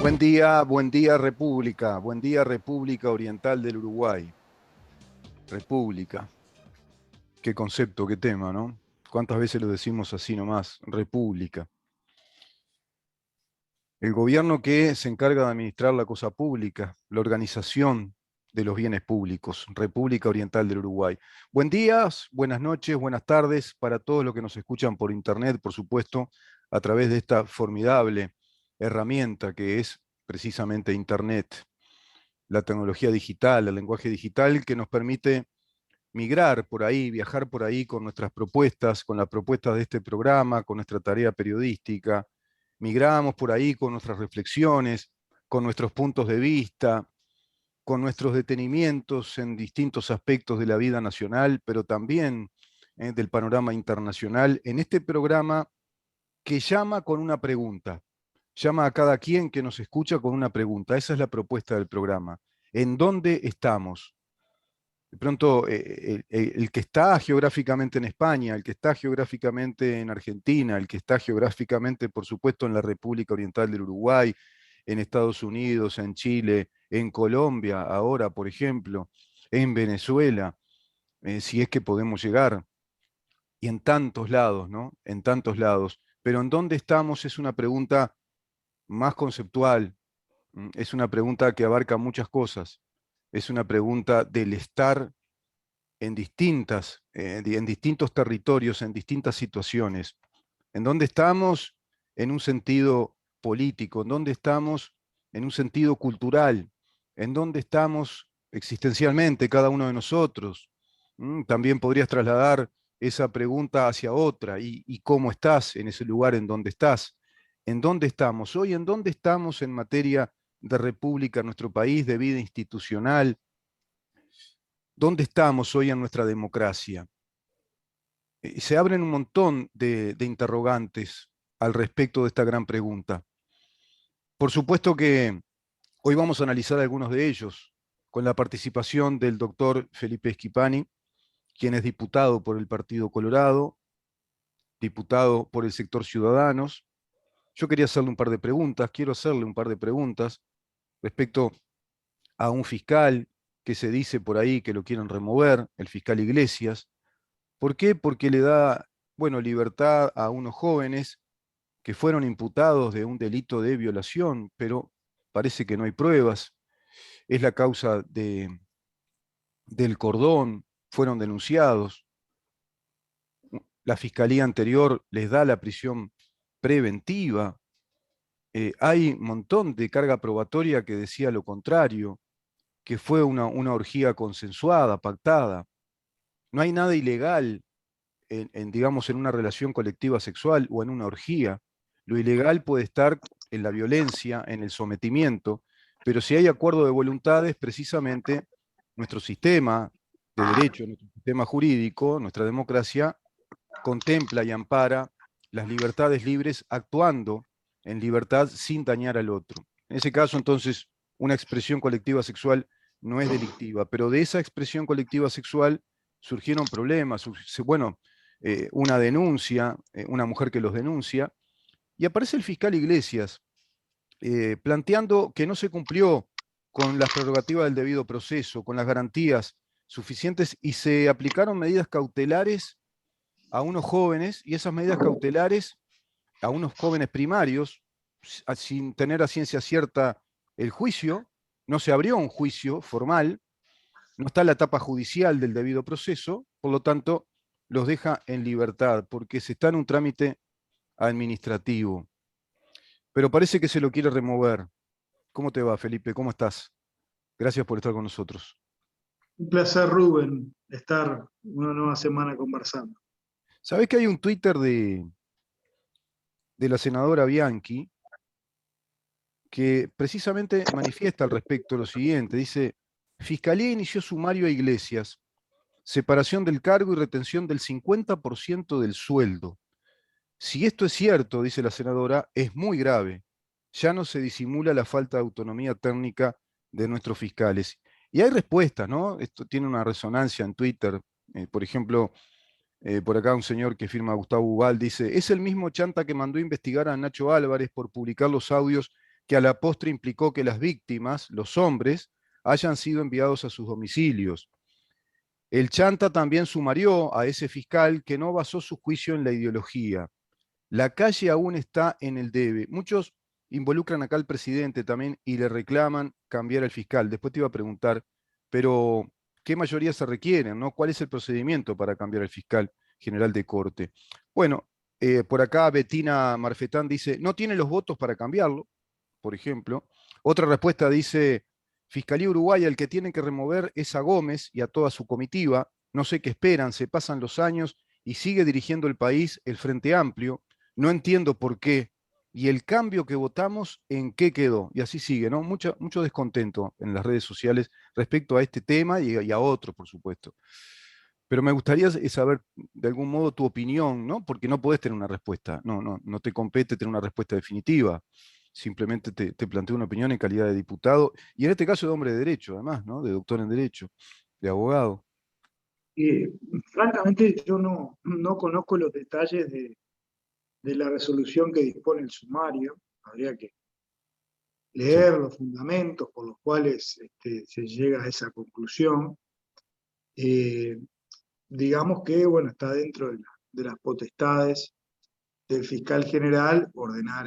Buen día República Oriental del Uruguay. República, qué concepto, qué tema, ¿no? ¿Cuántas veces lo decimos así nomás? República. El gobierno que se encarga de administrar la cosa pública, la organización de los bienes públicos, República Oriental del Uruguay. Buen día, buenas noches, buenas tardes para todos los que nos escuchan por internet, por supuesto, a través de esta formidable herramienta que es precisamente internet, la tecnología digital, el lenguaje digital que nos permite migrar por ahí, viajar por ahí con nuestras propuestas, con las propuestas de este programa, con nuestra tarea periodística. Migramos por ahí con nuestras reflexiones, con nuestros puntos de vista, con nuestros detenimientos en distintos aspectos de la vida nacional, pero también del panorama internacional, en este programa que llama con una pregunta. Llama a cada quien que nos escucha con una pregunta. Esa es la propuesta del programa. ¿En dónde estamos? De pronto, el que está geográficamente en España, el que está geográficamente en Argentina, el que está geográficamente, por supuesto, en la República Oriental del Uruguay, en Estados Unidos, en Chile, en Colombia, ahora, por ejemplo, en Venezuela, si es que podemos llegar, y en tantos lados, ¿no? En tantos lados. Pero ¿en dónde estamos? Es una pregunta más conceptual, es una pregunta que abarca muchas cosas, es una pregunta del estar en en distintos territorios, en distintas situaciones. ¿En dónde estamos? En un sentido político, ¿en dónde estamos? En un sentido cultural, ¿en dónde estamos existencialmente cada uno de nosotros? También podrías trasladar esa pregunta hacia otra, ¿y cómo estás en ese lugar en donde estás? ¿En dónde estamos? Hoy, ¿en dónde estamos en materia de república en nuestro país, de vida institucional? ¿Dónde estamos hoy en nuestra democracia? Se abren un montón de interrogantes al respecto de esta gran pregunta. Por supuesto que hoy vamos a analizar algunos de ellos, con la participación del doctor Felipe Schipani, quien es diputado por el Partido Colorado, diputado por el sector Ciudadanos. Yo quería hacerle un par de preguntas, quiero hacerle un par de preguntas respecto a un fiscal que se dice por ahí que lo quieren remover, el fiscal Iglesias. ¿Por qué? Porque le da, bueno, libertad a unos jóvenes que fueron imputados de un delito de violación, pero parece que no hay pruebas. Es la causa del cordón, fueron denunciados. La fiscalía anterior les da la prisión preventiva. Hay un montón de carga probatoria que decía lo contrario, que fue una orgía consensuada, pactada. No hay nada ilegal digamos, en una relación colectiva sexual o en una orgía. Lo ilegal puede estar en la violencia, en el sometimiento, pero si hay acuerdo de voluntades, precisamente nuestro sistema de derecho, nuestro sistema jurídico, nuestra democracia, contempla y ampara las libertades libres actuando en libertad sin dañar al otro. En ese caso, entonces, una expresión colectiva sexual no es delictiva, pero de esa expresión colectiva sexual surgieron problemas, bueno, una denuncia, una mujer que los denuncia, y aparece el fiscal Iglesias planteando que no se cumplió con las prerrogativas del debido proceso, con las garantías suficientes, y se aplicaron medidas cautelares a unos jóvenes, y esas medidas cautelares a unos jóvenes primarios, sin tener a ciencia cierta el juicio, no se abrió un juicio formal, no está la etapa judicial del debido proceso, por lo tanto, los deja en libertad, porque se está en un trámite administrativo. Pero parece que se lo quiere remover. ¿Cómo te va, Felipe? ¿Cómo estás? Gracias por estar con nosotros. Un placer, Rubén, estar una nueva semana conversando. ¿Sabés que hay un Twitter de la senadora Bianchi que precisamente manifiesta al respecto lo siguiente? Dice, Fiscalía inició sumario a Iglesias, separación del cargo y retención del 50% del sueldo. Si esto es cierto, dice la senadora, es muy grave. Ya no se disimula la falta de autonomía técnica de nuestros fiscales. Y hay respuestas, ¿no? Esto tiene una resonancia en Twitter. Por ejemplo, por acá un señor que firma Gustavo Ubal dice, es el mismo chanta que mandó investigar a Nacho Álvarez por publicar los audios que a la postre implicó que las víctimas, los hombres, hayan sido enviados a sus domicilios. El Chanta también sumarió a ese fiscal que no basó su juicio en la ideología. La calle aún está en el debe. Muchos involucran acá al presidente también y le reclaman cambiar al fiscal. Después te iba a preguntar, pero ¿qué mayoría se requiere, ¿no? ¿Cuál es el procedimiento para cambiar al fiscal general de corte? Bueno, por acá Betina Marfetán dice, no tiene los votos para cambiarlo, por ejemplo. Otra respuesta dice, Fiscalía Uruguaya, el que tienen que remover es a Gómez y a toda su comitiva. No sé qué esperan, se pasan los años y sigue dirigiendo el país el Frente Amplio. No entiendo por qué. Y el cambio que votamos, ¿en qué quedó? Y así sigue, ¿no? Mucho descontento en las redes sociales respecto a este tema y a otros, por supuesto. Pero me gustaría saber, de algún modo, tu opinión, ¿no? Porque no podés tener una respuesta. No te compete tener una respuesta definitiva. Simplemente te planteo una opinión en calidad de diputado, y en este caso de hombre de derecho, además, ¿no? De doctor en derecho, de abogado. Eh, Francamente, yo no conozco los detalles de la resolución que dispone el sumario. Habría que Sí. leer los fundamentos por los cuales se llega a esa conclusión. Eh, digamos que, bueno, está dentro de las potestades del fiscal general ordenar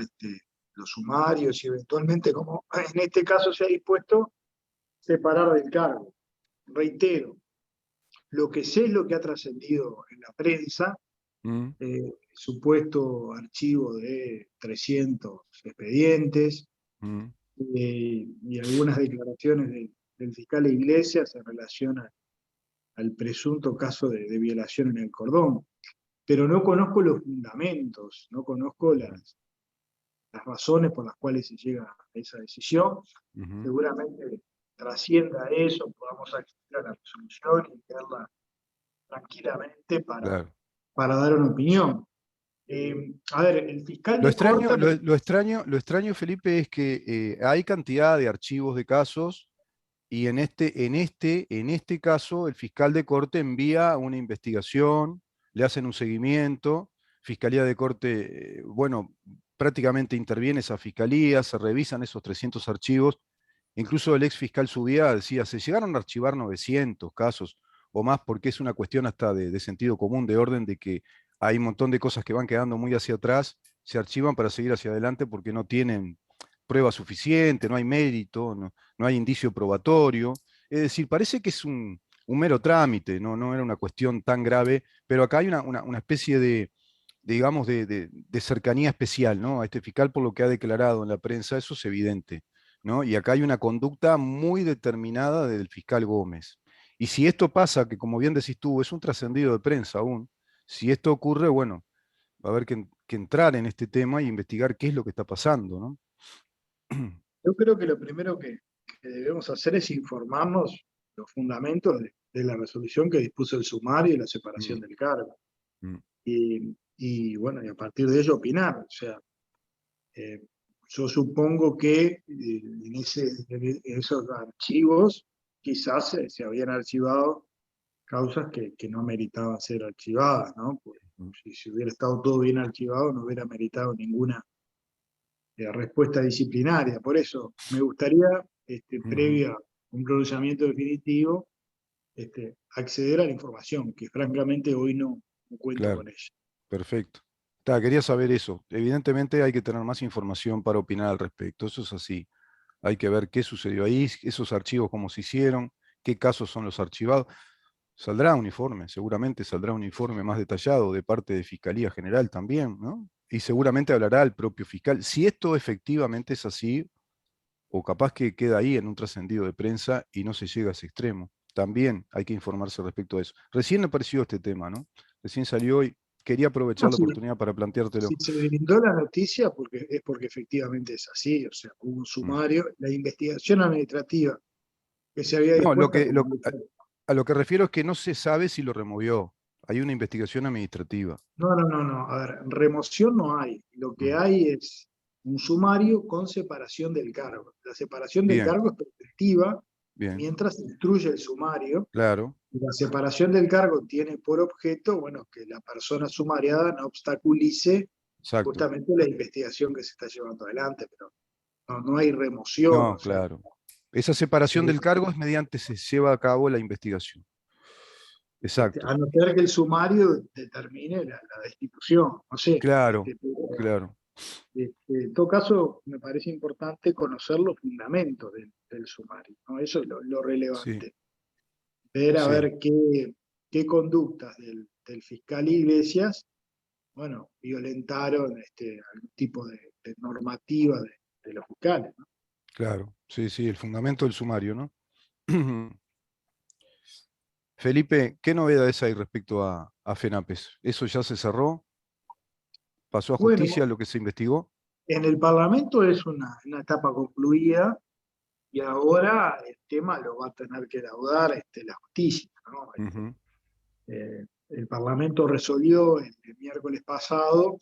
los sumarios y eventualmente, como en este caso se ha dispuesto, separar del cargo. Reitero, lo que sé es lo que ha trascendido en la prensa, Mm, supuesto archivo de 300 expedientes mm, y algunas declaraciones del fiscal Iglesias en relación al presunto caso de violación en el cordón. Pero no conozco los fundamentos, no conozco ujú, las razones por las cuales se llega a esa decisión. ujú. Seguramente trascienda eso, podamos acceder a la resolución y leerla tranquilamente Claro. para dar una opinión. A ver, el fiscal Lo de extraño, corte, lo extraño, Felipe, es que hay cantidad de archivos de casos y en este caso el fiscal de corte envía una investigación, le hacen un seguimiento, Fiscalía de Corte, bueno, prácticamente interviene esa fiscalía, se revisan esos 300 archivos. Incluso el ex fiscal Subía decía, se llegaron a archivar 900 casos o más porque es una cuestión hasta de sentido común, de orden, de que hay un montón de cosas que van quedando muy hacia atrás, se archivan para seguir hacia adelante porque no tienen prueba suficiente, no hay mérito, no hay indicio probatorio. Es decir, parece que es un mero trámite, no era una cuestión tan grave, pero acá hay una especie de, digamos, de cercanía especial, ¿no? A este fiscal por lo que ha declarado en la prensa, eso es evidente, ¿no? Y acá hay una conducta muy determinada del fiscal Gómez. Y si esto pasa, que como bien decís tú, es un trascendido de prensa aún, si esto ocurre, bueno, va a haber que entrar en este tema y investigar qué es lo que está pasando, ¿no? yo creo que lo primero que debemos hacer es informarnos los fundamentos de la resolución que dispuso el sumario y la separación Mm, del cargo. mm, Y bueno, y a partir de ello opinar. O sea, eh, yo supongo que en esos archivos quizás se habían archivado causas que no meritaban ser archivadas, ¿no? Porque mm, si hubiera estado todo bien archivado, no hubiera meritado ninguna respuesta disciplinaria. Por eso me gustaría, ujú. previa a un pronunciamiento definitivo, acceder a la información, que francamente hoy no cuento Claro, con ella. perfecto. Quería saber eso. Evidentemente hay que tener más información para opinar al respecto. Eso es así. Hay que ver qué sucedió ahí, esos archivos cómo se hicieron, qué casos son los archivados. Saldrá un informe, seguramente saldrá un informe más detallado de parte de Fiscalía General también, ¿no? Y seguramente hablará el propio fiscal. Si esto efectivamente es así, o capaz que queda ahí en un trascendido de prensa y no se llega a ese extremo. También hay que informarse respecto a eso. Recién apareció este tema, ¿no? Recién salió y quería No, aprovechar la si, oportunidad para planteártelo. si se brindó la noticia es porque efectivamente es así, o sea, hubo un Mm. sumario, la investigación administrativa que se había No, dispuesta, como a lo que refiero es que no se sabe si lo removió. Hay una investigación administrativa. no, a ver, remoción no hay, lo que Mm. hay es un sumario con separación del cargo. La separación del Bien, cargo es preventiva bien, mientras se instruye el sumario. claro, Y la separación del cargo tiene por objeto, bueno, que la persona sumariada no obstaculice exacto. justamente la investigación que se está llevando adelante, pero no hay remoción, No, o sea, claro. Esa separación eh, del cargo es mediante se lleva a cabo la investigación. a Exacto. no ser que el sumario determine la destitución, no sé. Claro, claro. En todo caso, me parece importante conocer los fundamentos del sumario, ¿no? Eso es lo Sí, relevante. Ver a sí, ver qué conductas del fiscal Iglesias, bueno, violentaron algún tipo de normativa de los fiscales, ¿no? claro. Sí, sí, el fundamento del sumario, ¿no? Felipe, ¿qué novedades hay respecto a FENAPES? ¿Eso ya se cerró? ¿Pasó a justicia Bueno, lo que se investigó? en el Parlamento es una etapa concluida y ahora el tema lo va a tener que laudar la justicia, ¿no? Ujú, El Parlamento resolvió el miércoles pasado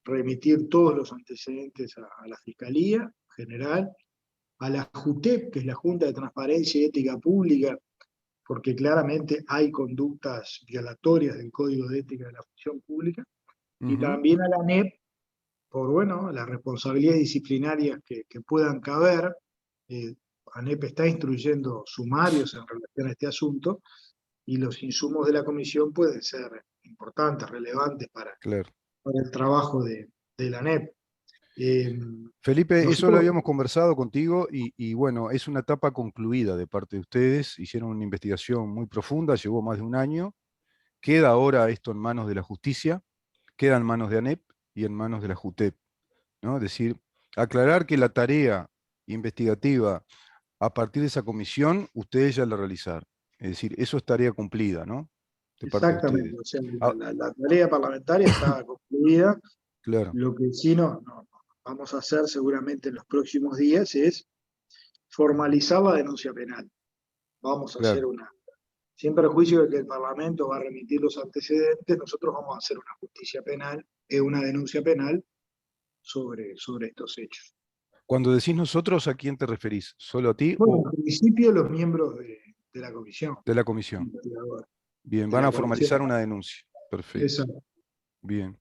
remitir todos los antecedentes a la Fiscalía General, a la JUTEP, que es la Junta de Transparencia y Ética Pública, porque claramente hay conductas violatorias del Código de Ética de la Función Pública, y ujú, también a la ANEP, por bueno, las responsabilidades disciplinarias que puedan caber. Eh, ANEP está instruyendo sumarios en relación a este asunto, y los insumos de la comisión pueden ser importantes, relevantes claro. para el trabajo de la ANEP. Eh, Felipe, eso lo nosotros, habíamos conversado contigo y bueno, es una etapa concluida de parte de ustedes. Hicieron una investigación muy profunda, llevó más de un año. Queda ahora esto en manos de la justicia, queda en manos de ANEP y en manos de la JUTEP, ¿no? Es decir, aclarar que la tarea investigativa a partir de esa comisión, ustedes ya la realizaron. Es decir, eso es tarea cumplida, ¿no? De parte de ustedes. exactamente, o sea, Ah, la tarea parlamentaria está concluida. claro, Lo que sí no vamos a hacer seguramente en los próximos días es formalizar la denuncia penal. Vamos a hacer claro, una, sin perjuicio de que el Parlamento va a remitir los antecedentes, nosotros vamos a hacer una justicia penal, una denuncia penal sobre estos hechos. cuando decís nosotros, ¿a quién te referís? ¿Solo a ti Bueno, o en principio los miembros de la comisión de la comisión? investigadora, Bien, de van la a coalición. formalizar una denuncia. Perfecto, Esa. bien.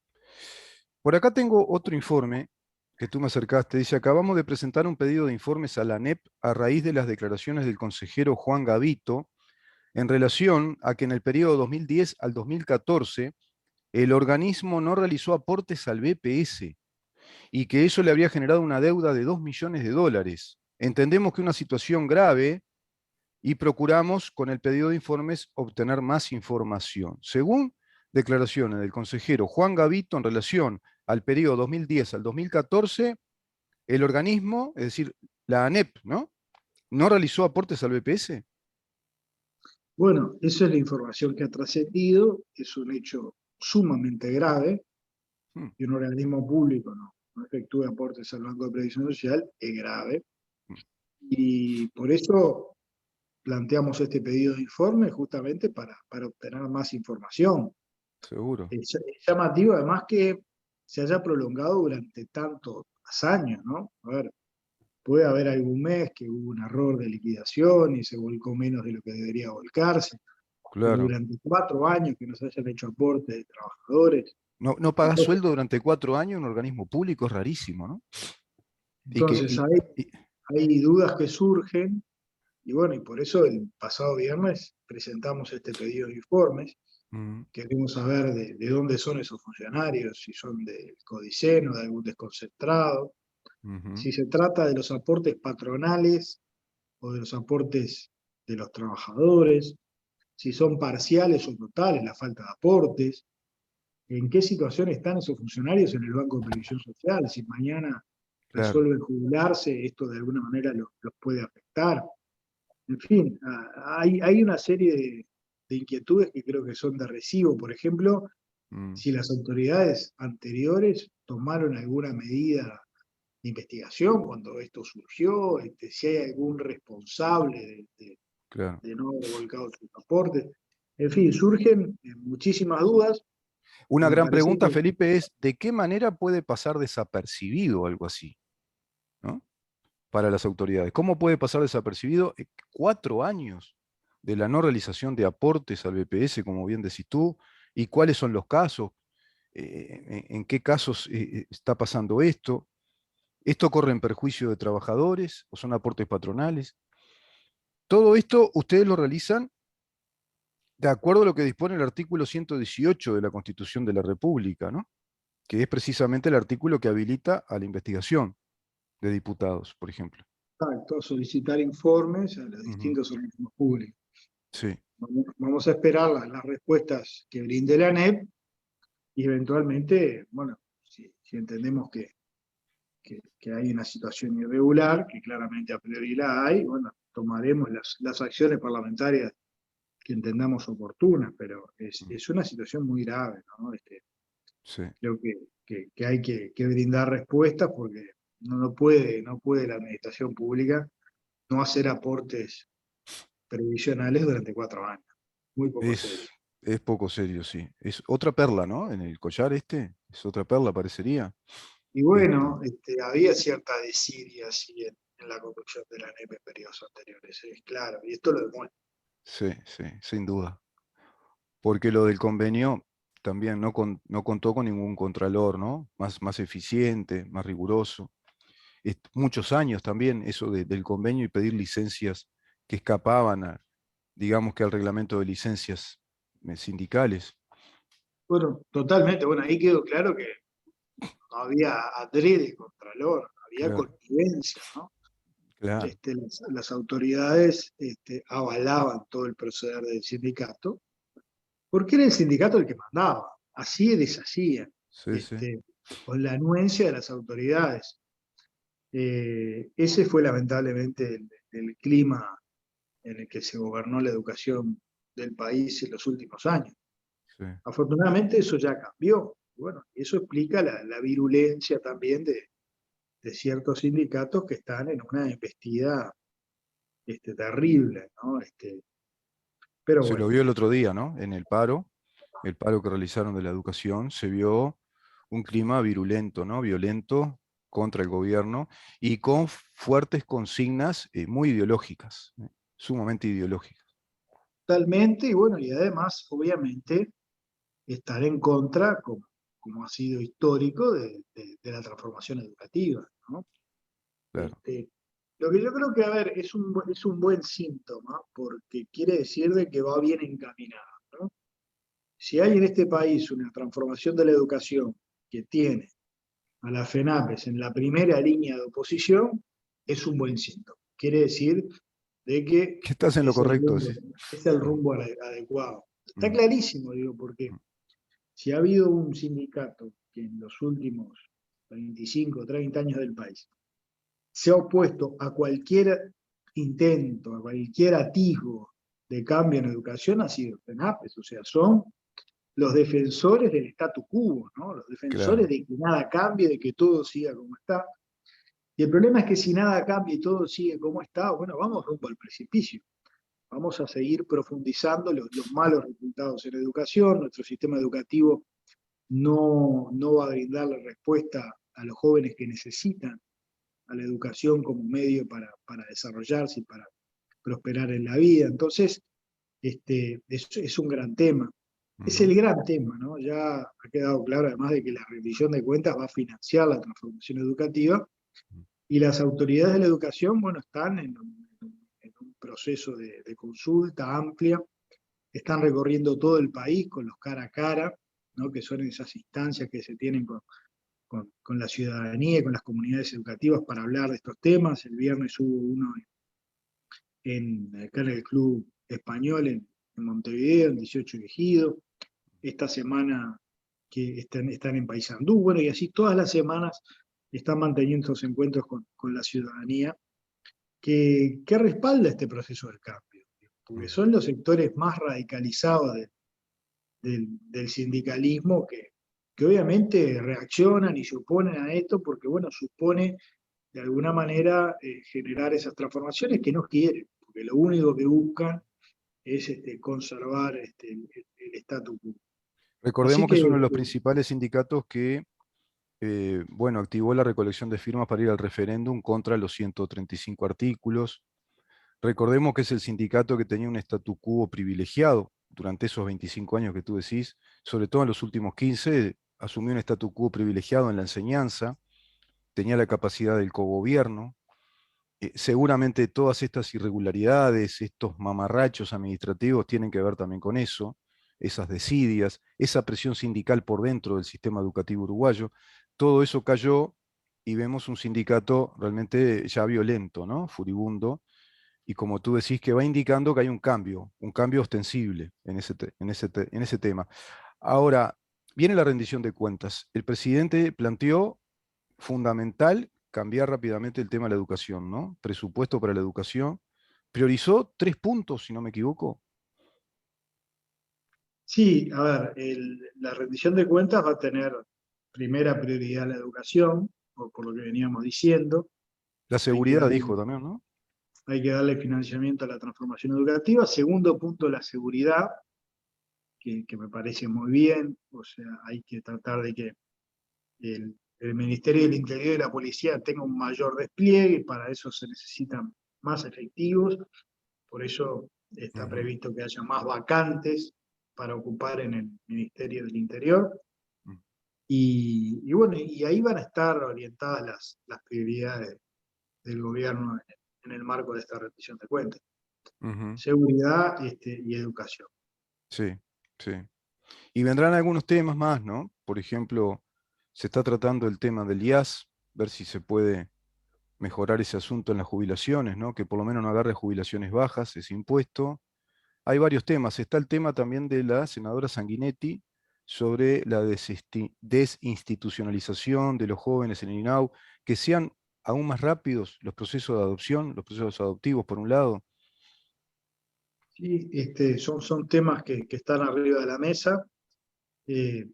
Por acá tengo otro informe que tú me acercaste. Dice, acabamos de presentar un pedido de informes a la ANEP a raíz de las declaraciones del consejero Juan Gavito en relación a que en el periodo 2010 al 2014 el organismo no realizó aportes al BPS y que eso le habría generado una deuda de 2 millones de dólares. Entendemos que una situación grave y procuramos con el pedido de informes obtener más información. Según declaraciones del consejero Juan Gavito en relación al periodo 2010 al 2014, el organismo, es decir, la ANEP, ¿no realizó aportes al BPS? Bueno, esa es la información que ha trascendido, es un hecho sumamente grave, Hmm, y un organismo público no efectúe aportes al Banco de Previsión Social, es grave, hmm, y por eso planteamos este pedido de informe justamente para obtener más información. seguro, Es llamativo además que se haya prolongado durante tantos años, ¿no? A ver, puede haber algún mes que hubo un error de liquidación y se volcó menos de lo que debería volcarse, pero claro. durante 4 años que no se hayan hecho aportes de trabajadores. No, no pagas Entonces, sueldo durante 4 años en un organismo público, es rarísimo, ¿no? Y que, entonces hay dudas que surgen, y bueno, y por eso el pasado viernes presentamos este pedido de informes. mm, Queremos saber de dónde son esos funcionarios, si son del Codiceno, de algún desconcentrado, ujú, si se trata de los aportes patronales o de los aportes de los trabajadores, si son parciales o totales la falta de aportes, en qué situación están esos funcionarios en el Banco de Previsión Social, si mañana claro. resuelven jubilarse, esto de alguna manera los puede afectar. En fin, hay una serie de inquietudes que creo que son de recibo. Por ejemplo, Mm, si las autoridades anteriores tomaron alguna medida de investigación cuando esto surgió, si hay algún responsable claro. de no haber volcado sus aportes. En fin, surgen muchísimas dudas y Una me gran parece pregunta, que, Felipe, es ¿de qué manera puede pasar desapercibido algo así, ¿no? Para las autoridades? ¿Cómo puede pasar desapercibido 4 años de la no realización de aportes al BPS, como bien decís tú? ¿Y cuáles son los casos? ¿En qué casos está pasando esto? ¿Esto corre en perjuicio de trabajadores o son aportes patronales? Todo esto ustedes lo realizan de acuerdo a lo que dispone el artículo 118 de la Constitución de la República, ¿no? Que es precisamente el artículo que habilita a la investigación de diputados, por ejemplo. Exacto, solicitar informes a los Ujú. distintos organismos públicos. Sí, Vamos a esperar las respuestas que brinde la ANEP y eventualmente, bueno, si entendemos que hay una situación irregular, que claramente a priori la hay, bueno, tomaremos las acciones parlamentarias que entendamos oportunas, pero mm, es una situación muy grave, ¿no? sí. Creo que hay que brindar respuestas porque no puede la administración pública no hacer aportes previsionales durante 4 años. Muy poco serio. Es poco serio, sí. Es otra perla, ¿no? En el collar este, es otra perla, parecería. Y Este, bueno, había cierta desidia así en la conducción de la ANEP en periodos anteriores, es claro, y esto lo demuestra. sí, sí, sin duda. Porque lo del convenio también no contó con ningún contralor, ¿no? Más eficiente, más riguroso. Muchos años también eso del convenio y pedir licencias que escapaban digamos que al reglamento de licencias sindicales. Bueno, totalmente, bueno, ahí quedó claro que no había adrede contralor, había Claro, connivencia, ¿no? claro, Las autoridades avalaban todo el proceder del sindicato, porque era el sindicato el que mandaba, hacía y deshacía, sí, sí, con la anuencia de las autoridades. Ese fue lamentablemente el clima en el que se gobernó la educación del país en los últimos años. sí. Afortunadamente eso ya cambió. Bueno, eso explica la virulencia también de ciertos sindicatos que están en una embestida terrible, ¿no? Pero Se lo bueno, vio el otro día, ¿no? En el paro que realizaron de la educación, se vio un clima virulento, ¿no? Violento contra el gobierno y con fuertes consignas muy ideológicas, sumamente ideológicas. totalmente, y bueno, y además, obviamente, estar en contra, como ha sido histórico, de la transformación educativa, ¿no? Claro. Este, lo que yo creo que, a ver, es un buen síntoma, porque quiere decir de que va bien encaminado, ¿no? Si hay en este país una transformación de la educación que tiene a la FENAPES en la primera línea de oposición, es un buen síntoma. Quiere decir de que Que estás en lo es el correcto, rumbo, decís. es el Mm, rumbo adecuado. Está mm, clarísimo, digo, porque mm. si ha habido un sindicato que en los últimos 25, 30 años del país se ha opuesto a cualquier intento, a cualquier atisbo de cambio en educación, ha sido el FENAPES, o sea, son los defensores del statu quo, ¿no? Los defensores Claro. de que nada cambie, de que todo siga como está. Y el problema es que si nada cambia y todo sigue como está, bueno, vamos rumbo al precipicio. Vamos a seguir profundizando los malos resultados en la educación, nuestro sistema educativo no va a brindarle respuesta a los jóvenes que necesitan a la educación como medio para desarrollarse y para prosperar en la vida. Entonces, es un gran tema. Es Ujú. el gran tema, ¿no? Ya ha quedado claro además de que la rendición de cuentas va a financiar la transformación educativa y las autoridades de la educación, bueno, están en un proceso de consulta amplia, están recorriendo todo el país con los cara a cara, ¿no? Que son esas instancias que se tienen con la ciudadanía y con las comunidades educativas para hablar de estos temas. El viernes hubo uno acá en el Club Español en Montevideo, en 18 de Ejido. Esta semana que están en Paysandú, bueno, y así todas las semanas están manteniendo estos encuentros con la ciudadanía que respalda este proceso del cambio, porque Mm. son los sectores más radicalizados del sindicalismo que obviamente reaccionan y se oponen a esto porque, bueno, supone de alguna manera generar esas transformaciones que no quieren, porque lo único que buscan es conservar el statu quo. Así Recordemos que que es uno de los principales sindicatos que, bueno, activó la recolección de firmas para ir al referéndum contra los 135 artículos. Recordemos que es el sindicato que tenía un statu quo privilegiado durante esos 25 años que tú decís, sobre todo en los últimos 15, asumió un statu quo privilegiado en la enseñanza, tenía la capacidad del cogobierno. Seguramente todas estas irregularidades, estos mamarrachos administrativos tienen que ver también con eso, esas desidias, esa presión sindical por dentro del sistema educativo uruguayo. Todo eso cayó y vemos un sindicato realmente ya violento, ¿no? Furibundo, y como tú decís, que va indicando que hay un cambio ostensible en ese tema. Ahora, viene la rendición de cuentas. El presidente planteó fundamental cambiar rápidamente el tema de la educación, ¿no? Presupuesto para la educación. Priorizó 3 puntos, si no me equivoco. Sí, a ver, la rendición de cuentas va a tener primera prioridad la educación, por lo que veníamos diciendo. La Hay que seguridad, darle, dijo también, ¿no? hay que darle financiamiento a la transformación educativa. Segundo punto, la seguridad, que me parece muy bien. O sea, hay que tratar de que el Ministerio del Interior y la policía tengan un mayor despliegue, y para eso se necesitan más efectivos. Por eso está Ujú, previsto que haya más vacantes para ocupar en el Ministerio del Interior. ujú, Y bueno, y ahí van a estar orientadas las prioridades del gobierno en el marco de esta rendición de cuentas. ujú. Seguridad y educación. Sí, sí. Y vendrán algunos temas más, ¿no? Por ejemplo, se está tratando el tema del IAS, ver si se puede mejorar ese asunto en las jubilaciones, ¿no? Que por lo menos no agarre jubilaciones bajas, ese impuesto. Hay varios temas. Está el tema también de la senadora Sanguinetti sobre la desinstitucionalización de los jóvenes en el INAU, que sean aún más rápidos los procesos de adopción, los procesos adoptivos, por un lado. Sí, son temas que están arriba de la mesa.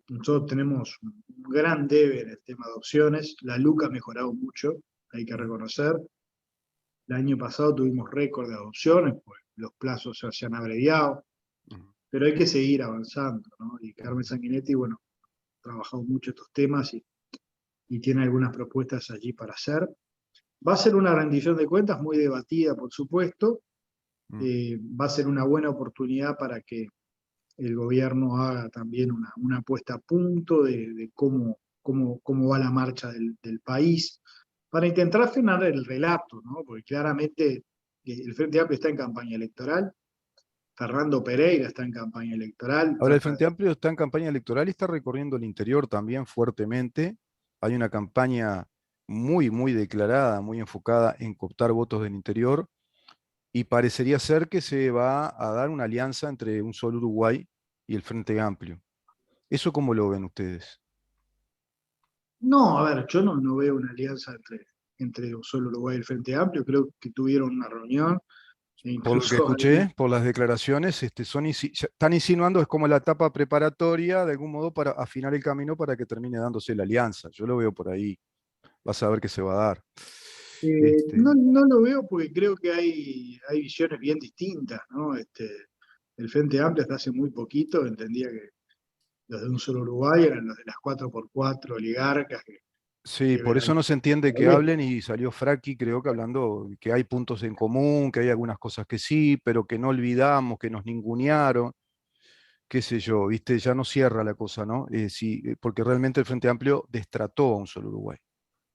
Nosotros tenemos un gran debe en el tema de adopciones. La LUC ha mejorado mucho, hay que Mm, reconocer. El año pasado tuvimos récord de adopciones, pues los plazos se han abreviado, mm, pero hay que seguir avanzando, ¿no? Y Carmen mm, Sanguinetti, bueno, ha trabajado mucho estos temas y tiene algunas propuestas allí para hacer. Va a ser una rendición de cuentas muy debatida, por supuesto. mm, Va a ser una buena oportunidad para que el gobierno haga también una puesta a punto de cómo va la marcha del país, para intentar frenar el relato, ¿no? Porque claramente el Frente Amplio está en campaña electoral, Fernando Pereira está en campaña electoral, Ahora, el Frente Amplio está en campaña electoral y está recorriendo el interior también fuertemente. Hay una campaña muy, muy declarada, muy enfocada en cooptar votos del interior y parecería ser que se va a dar una alianza entre un solo Uruguay y el Frente Amplio. ¿Eso cómo lo ven ustedes? No, a ver, yo no veo una alianza entre solo Uruguay y el Frente Amplio, creo que tuvieron una reunión e Por lo que incluso ahí. escuché, por las declaraciones, ya están insinuando, es como la etapa preparatoria, de algún modo, para afinar el camino para que termine dándose la alianza. Yo lo veo por ahí. Vas a ver qué se va a dar. Este, No lo veo porque creo que hay visiones bien distintas, ¿no? El Frente Amplio hasta hace muy poquito entendía que los de un solo Uruguay eran los de las 4x4 oligarcas sí, que por ven eso no se entiende que al hablen y salió Fraki, creo que hablando que hay puntos en común, que hay algunas cosas que sí, pero que no olvidamos, que nos ningunearon, qué sé yo, viste, ya no cierra la cosa, ¿no? Sí, porque realmente el Frente Amplio destrató a un solo Uruguay,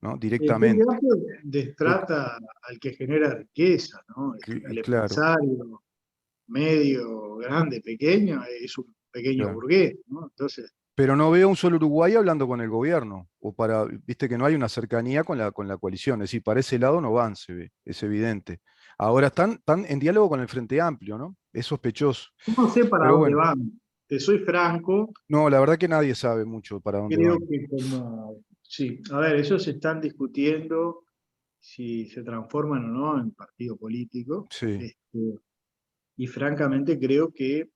¿no? El Frente Directamente. Amplio Lo destrata al que genera riqueza, ¿no? Al claro, empresario medio, grande, pequeño, es un pequeño claro. burgués, ¿no? Entonces, Pero no veo un solo Uruguay hablando con el gobierno, o para, viste que no hay una cercanía con la coalición, es decir, para ese lado no van, se ve, es evidente. Ahora están en diálogo con el Frente Amplio, ¿no? Es sospechoso. no sé para Pero dónde bueno, van. Te soy franco, no, la verdad que nadie sabe mucho para dónde creo van. que sí, a ver, ellos se están discutiendo si se transforman o no en partido político. Sí, Y francamente creo que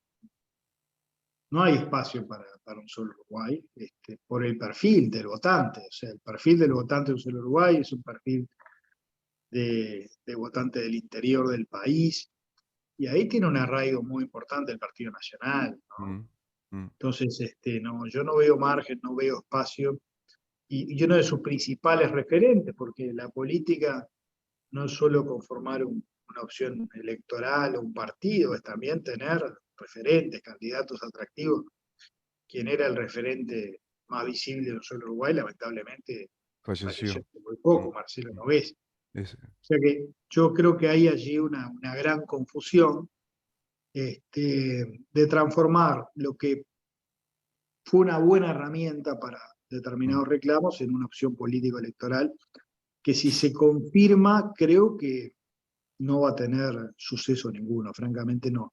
no hay espacio para un solo Uruguay, por el perfil del votante. O sea, el perfil del votante de un solo Uruguay es un perfil de votante del interior del país, y ahí tiene un arraigo muy importante el Partido Nacional, ¿no? mm, mm, Entonces, no, yo no veo margen, no veo espacio, y uno de sus principales referentes, porque la política no es solo conformar una opción electoral o un partido, es también tener referentes, candidatos atractivos. Quien era el referente más visible de solo Uruguay, lamentablemente falleció. falleció hace muy Mm, poco, Marcelo mm, Nogués. ese. O sea que yo creo que hay allí una gran confusión de transformar lo que fue una buena herramienta para Mm. determinados reclamos en una opción político-electoral que si se confirma, creo que no va a tener suceso ninguno. Francamente, no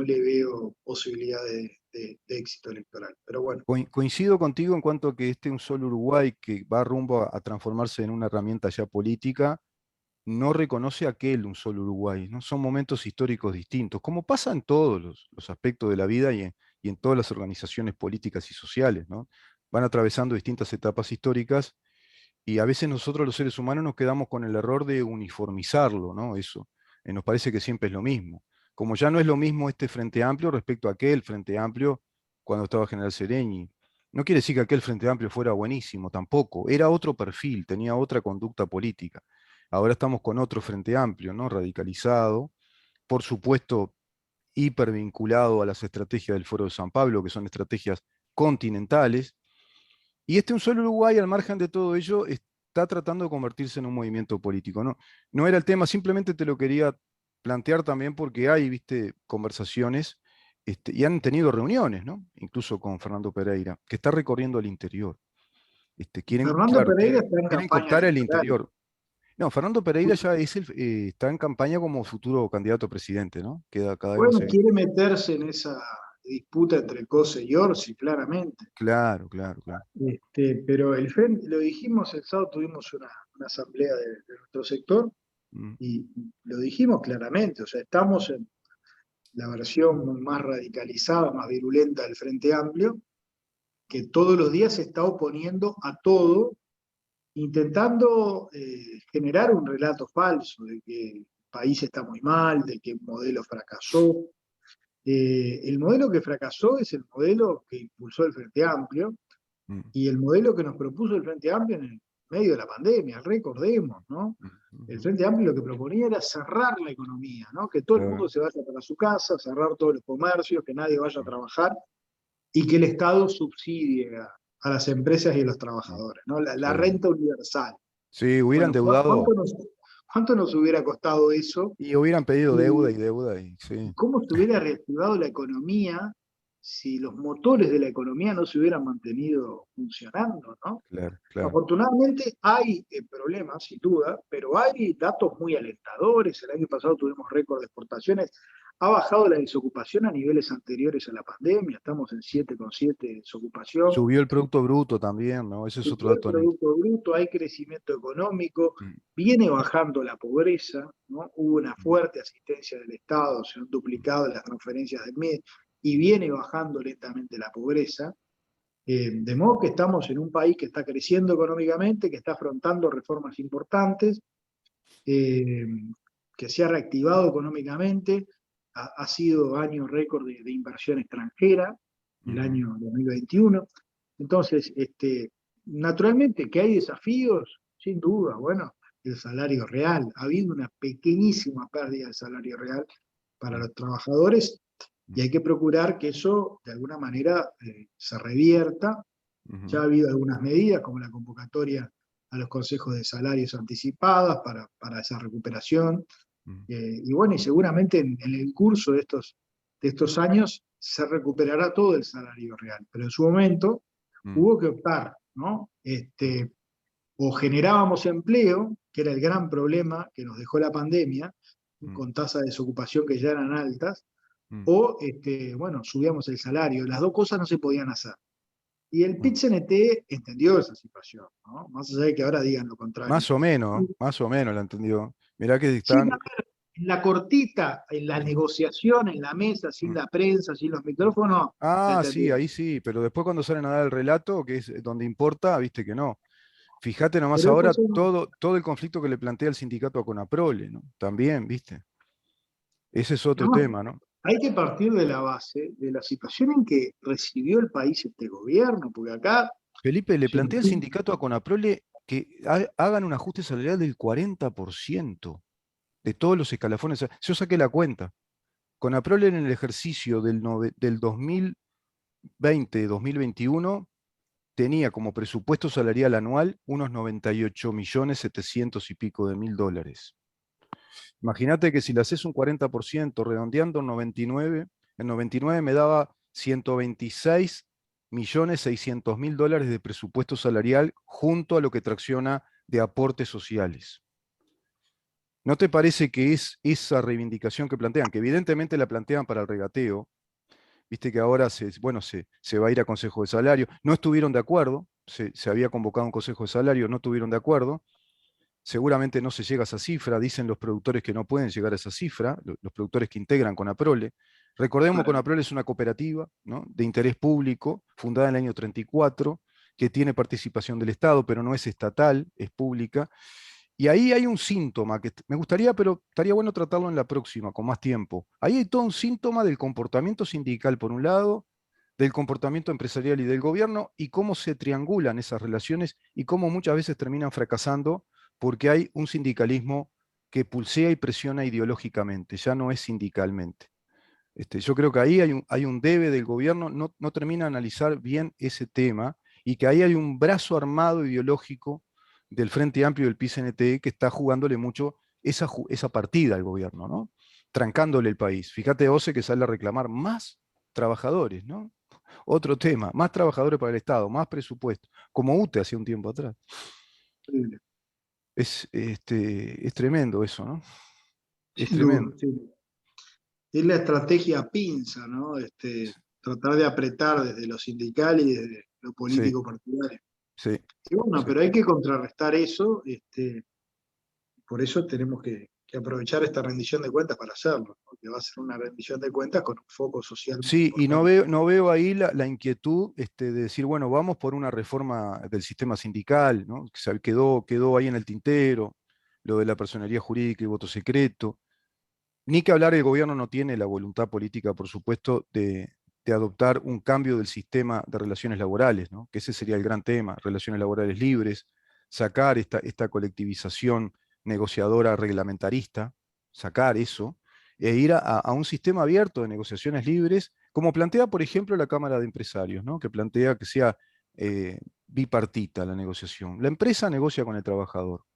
le veo posibilidad de éxito electoral. Pero bueno, Coincido contigo en cuanto a que un solo Uruguay que va rumbo a transformarse en una herramienta ya política, no reconoce aquel un solo Uruguay, ¿no? Son momentos históricos distintos, como pasa en todos los aspectos de la vida y en todas las organizaciones políticas y sociales, ¿no? Van atravesando distintas etapas históricas y a veces nosotros los seres humanos nos quedamos con el error de uniformizarlo, ¿no? Eso, nos parece que siempre es lo mismo. Como ya no es lo mismo este Frente Amplio respecto a aquel Frente Amplio cuando estaba General Sereni. No quiere decir que aquel Frente Amplio fuera buenísimo, tampoco. Era otro perfil, tenía otra conducta política. Ahora estamos con otro Frente Amplio, ¿no? Radicalizado, por supuesto, hipervinculado a las estrategias del Foro de San Pablo, que son estrategias continentales, y un solo Uruguay, al margen de todo ello, está tratando de convertirse en un movimiento político. No, no era el tema, simplemente te lo quería plantear también porque hay, viste, conversaciones y han tenido reuniones, ¿no? Incluso con Fernando Pereira, que está recorriendo el interior. Quieren, Fernando claro, Pereira está en quieren campaña cooptar el electoral. interior. No, Fernando Pereira ya está en campaña como futuro candidato a presidente, ¿no? Queda cada vez más Bueno, evidente. quiere meterse en esa disputa entre Cose y Orsi, claramente. Claro, claro, claro. Pero el frente, lo dijimos el sábado, tuvimos una asamblea de nuestro sector Mm, y lo dijimos claramente, o sea, estamos en la versión más radicalizada, más virulenta del Frente Amplio, que todos los días se está oponiendo a todo, intentando generar un relato falso de que el país está muy mal, de que el modelo fracasó. El modelo que fracasó es el modelo que impulsó el Frente Amplio, mm, y el modelo que nos propuso el Frente Amplio en el medio de la pandemia, recordemos, ¿no? mm, El mm, Frente Amplio lo que proponía era cerrar la economía, ¿no? Que todo el claro, mundo se vaya para su casa, cerrar todos los comercios, que nadie vaya a mm, trabajar y que el Estado subsidie a las empresas y a los mm, trabajadores, ¿no? La sí. renta universal. Sí, hubieran Bueno, deudado cuánto nos hubiera costado eso? y hubieran pedido deuda Y, y deuda y sí, ¿cómo se hubiera reactivado la economía si los motores de la economía no se hubieran mantenido funcionando, ¿no? claro, claro. Afortunadamente hay problemas, sin duda, pero hay datos muy alentadores. El año pasado tuvimos récord de exportaciones. Ha bajado la desocupación a niveles anteriores a la pandemia. Estamos en 7,7 de desocupación. Subió el Producto Bruto también, ¿no? Ese es otro Subió el dato Producto Bruto, hay crecimiento económico, mm, viene bajando la pobreza, ¿no? Hubo una mm, fuerte asistencia del Estado, se han duplicado las transferencias del MIDE y viene bajando lentamente la pobreza. De modo que estamos en un país que está creciendo económicamente, que está afrontando reformas importantes, eh, que se ha reactivado económicamente, ha sido año récord de inversión extranjera, el ujú, año 2021. Entonces, naturalmente que hay desafíos, sin duda, bueno, el salario real, ha habido una pequeñísima pérdida del salario real para mm, los trabajadores y mm, hay que procurar que eso de alguna manera se revierta. Ya ujú, ha habido algunas medidas como la convocatoria a los consejos de salarios anticipadas para esa recuperación. mm, Y bueno, y seguramente en el curso de estos años se recuperará todo el salario real, pero en su momento mm, hubo que optar, ¿no? mm, O generábamos empleo, que era el gran problema que nos dejó la pandemia, mm, con tasas de desocupación que ya eran altas, mm, o bueno, subíamos el salario. Las dos cosas no se podían hacer. Y el mm. PIT-CNT entendió esa situación, ¿no? Más allá de que ahora digan lo contrario. Más o menos, la entendió. Mirá que Sin están. en la cortita, en la mm, negociación, en la mesa, sin mm, la prensa, sin los mm. micrófonos, la Ah, sí, entendieron. ahí sí, pero después cuando salen a dar el relato, que es donde importa, viste que no. Fíjate nomás Pero ahora estos son, todo el conflicto que le plantea el sindicato a Conaprole, ¿no? También, viste. Ese es otro además, tema, ¿no? hay que partir de la base de la situación en que recibió el país este gobierno, porque acá Felipe, le se plantea el nos- sindicato a Conaprole que hagan un ajuste salarial del 40% de todos los escalafones. Yo saqué la cuenta. Conaprole en el ejercicio del 2020-2021 tenía como presupuesto salarial anual unos 98.700.000 y pico de mil dólares. Imagínate que si le haces un 40%, redondeando en 99 me daba 126.600.000 dólares de presupuesto salarial junto a lo que tracciona de aportes sociales. ¿No te parece que es esa reivindicación que plantean, que evidentemente la plantean para el regateo? Viste que ahora se va a ir a Consejo de Salario. No estuvieron de acuerdo, se había convocado un Consejo de Salario, no estuvieron de acuerdo. Seguramente no se llega a esa cifra, dicen los productores que no pueden llegar a esa cifra, los productores que integran Conaprole. Recordemos que Conaprole es una cooperativa, ¿no?, de interés público, fundada en el año 34, que tiene participación del Estado, pero no es estatal, es pública. Y ahí hay un síntoma que me gustaría, pero estaría bueno tratarlo en la próxima, con más tiempo. Ahí hay todo un síntoma del comportamiento sindical, por un lado, del comportamiento empresarial y del gobierno, y cómo se triangulan esas relaciones y cómo muchas veces terminan fracasando porque hay un sindicalismo que pulsea y presiona ideológicamente, ya no es sindicalmente. Yo creo que ahí hay un debe del gobierno, no termina de analizar bien ese tema, y que ahí hay un brazo armado ideológico del Frente Amplio y del PCNT que está jugándole mucho esa partida al gobierno, ¿no? Trancándole el país. Fíjate, OCE, que sale a reclamar más trabajadores, ¿no? Otro tema, más trabajadores para el Estado, más presupuesto, como UTE hacía un tiempo atrás. Es tremendo eso, ¿no? Es Sin duda, tremendo. sí. Es la estrategia pinza, ¿no? Tratar de apretar desde lo sindical y desde lo Sí, político partidario. sí, Y bueno, sí. pero hay que contrarrestar eso, por eso tenemos que aprovechar esta rendición de cuentas para hacerlo, porque va a ser una rendición de cuentas con un foco social muy Sí, y importante. no veo ahí la inquietud de decir, bueno, vamos por una reforma del sistema sindical, ¿no? Que quedó ahí en el tintero, lo de la personería jurídica y voto secreto. Ni que hablar, el gobierno no tiene la voluntad política, por supuesto, de adoptar un cambio del sistema de relaciones laborales, ¿no? Que ese sería el gran tema, relaciones laborales libres, sacar esta colectivización negociadora reglamentarista, sacar eso, e ir a un sistema abierto de negociaciones libres, como plantea, por ejemplo, la Cámara de Empresarios, ¿no?, que plantea que sea bipartita la negociación. La empresa negocia con el trabajador.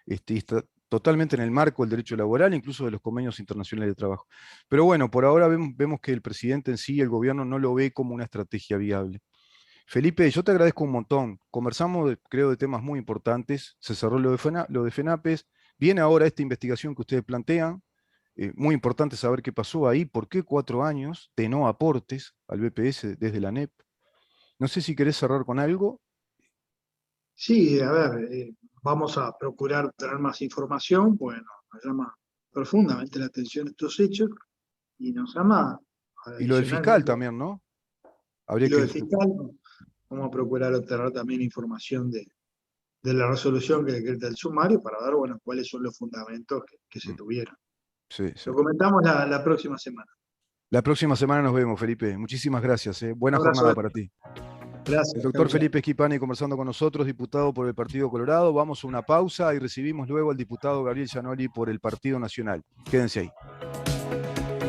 Y está totalmente en el marco del derecho laboral, incluso de los convenios internacionales de trabajo. Pero bueno, por ahora vemos que el presidente en sí, el gobierno, no lo ve como una estrategia viable. Felipe, yo te agradezco un montón. Conversamos, creo, de temas muy importantes. Se cerró lo de FENAPES. Viene ahora esta investigación que ustedes plantean. Muy importante saber qué pasó ahí, por qué 4 años de no aportes al BPS desde la ANEP. No sé si querés cerrar con algo. Sí, a ver, vamos a procurar tener más información, bueno, nos llama profundamente la atención estos hechos y nos llama Y lo del fiscal adicionalmente, también, ¿no? y Habría lo que... del fiscal, vamos a procurar obtener también información de la resolución que decreta el sumario para ver, bueno, cuáles son los fundamentos que se Mm, tuvieron. sí, sí. Lo comentamos la próxima semana. La próxima semana nos vemos, Felipe. Muchísimas gracias. Un Buena abrazo, jornada Beto. para ti. El Gracias, chau, doctor chau. Felipe Esquipani conversando con nosotros, diputado por el Partido Colorado. Vamos a una pausa y recibimos luego al diputado Gabriel Gianoli por el Partido Nacional. Quédense ahí.